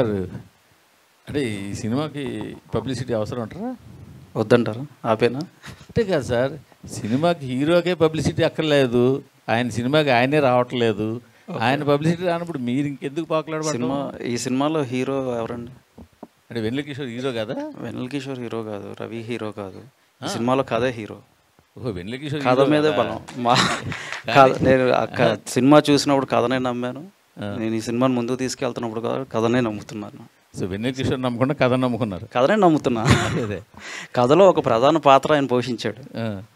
Sir, అంటే ఈ సినిమాకి పబ్లిసిటీ అవసరం అంటారా? వద్దంటారా? ఆపేనా? అంటే కాదు సార్, సినిమాకి హీరోకే పబ్లిసిటీ అక్కర్లేదు, ఆయన సినిమాకి ఆయనే రావట్లేదు, ఆయన పబ్లిసిటీ రానప్పుడు మీరు ఇంకెందుకు పాకులాడబడతారు? ఈ సినిమాలో హీరో ఎవరండి? అంటే వెన్నెల కిషోర్ హీరో కదా? వెన్నెల కిషోర్ హీరో కాదు, రవి హీరో కాదు. ఈ సినిమాలో కథే హీరో. ఓహో, వెన్నెల కిషోర్ కథ మీదే బలం. నేను సినిమా చూసినప్పుడు కథనే నమ్మాను. నేను ఈ సినిమాని ముందుకు తీసుకెళ్తున్నప్పుడు కథనే నమ్ముతున్నాను. సో వెన్నెల కిషోర్ నమ్మకుండా కథ నమ్ముకున్నారు? కథనే నమ్ముతున్నా. అదే కథలో ఒక ప్రధాన పాత్ర ఆయన పోషించాడు,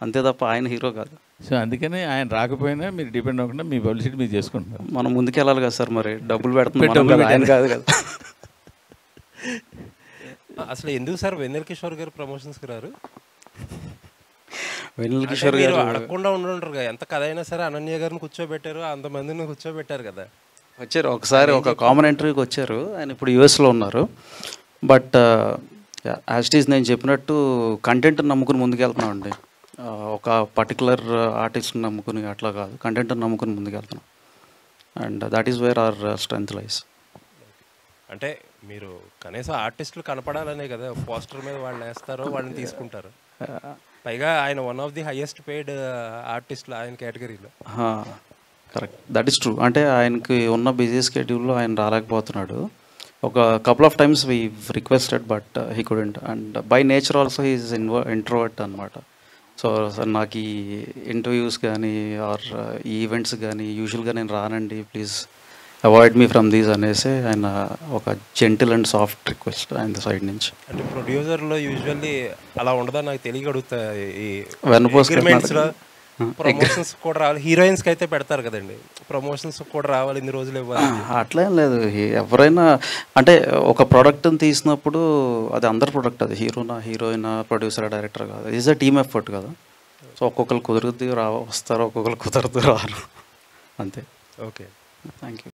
అంతే తప్ప ఆయన హీరో కాదు. సో అందుకని ఆయన రాకపోయినా మీరు డిపెండ్ అవ్వకుండా మీ పబ్లిసిటీ మీరు చేసుకుంటున్నారు. మనం ముందుకెళ్ళాలి కదా సార్, మరి డబ్బులు పెడుతున్నాం, ఆయన కాదు కదా. అసలు ఎందుకు సార్ వెన్నెల కిషోర్ గారు ప్రమోషన్స్కి రారు? వెన్నెల కిషోర్ గారు అడగకుండా ఉండుంటారు కదా. ఎంత కథ అయినా సరే అనన్య గారిని కూర్చోబెట్టారు, అంతమందిని కూర్చోబెట్టారు కదా. వచ్చారు ఒకసారి, ఒక కామన్ ఇంటర్వ్యూకి వచ్చారు. ఆయన ఇప్పుడు యూఎస్లో ఉన్నారు. బట్ యాజ్ ఇట్ ఈస్ నేను చెప్పినట్టు కంటెంట్ నమ్ముకుని ముందుకెళ్తున్నాం అండి. ఒక పర్టికులర్ ఆర్టిస్ట్ని నమ్ముకుని అట్లా కాదు, కంటెంట్ని నమ్ముకుని ముందుకెళ్తున్నాం. And that is where our strength lies. అంటే మీరు కనీసం ఆర్టిస్టులు కనపడాలనే కదా పోస్టర్ మీద వాళ్ళు వేస్తారో వాళ్ళని తీసుకుంటారు. పైగా ఆయన one of the highest paid ఆర్టిస్టులు ఆయన కేటగిరీలో. Correct, that is true. అంటే ఆయనకి ఉన్న బిజీ స్కెడ్యూల్లో ఆయన రాలేకపోతున్నాడు. ఒక couple of times we requested but he couldn't. And by nature also he is introvert అనమాట. సో నాకు ఈ ఇంటర్వ్యూస్ కానీ ఆర్ ఈ ఈవెంట్స్ కానీ యూజువల్గా నేను రానండి, please avoid me from these అనేసి ఆయన ఒక జెంటిల్ అండ్ సాఫ్ట్ రిక్వెస్ట్ ఆయన సైడ్ నుంచి. అంటే ప్రొడ్యూసర్లో యూజువల్లీ అలా ఉండదా నాకు తెలియ అడుగుతాయి. ప్రమోషన్స్ కూడా రావాలి, హీరోయిన్స్కి అయితే పెడతారు కదండి, ప్రమోషన్స్ కూడా రావాలి, ఇన్ని రోజులు ఇవ్వాలి. అట్లేం లేదు. ఎవరైనా అంటే ఒక ప్రోడక్ట్ని తీసినప్పుడు అది అందరి ప్రోడక్ట్, అది హీరోనా హీరోయినా ప్రొడ్యూసర్ డైరెక్టర్ కాదు, ఈజ్ అ టీమ్ ఎఫర్ట్ కదా. సో ఒక్కొక్కరు కుదురుతూ వస్తారు, ఒక్కొక్కరు కుదరదు రారు, అంతే. Okay, thank you.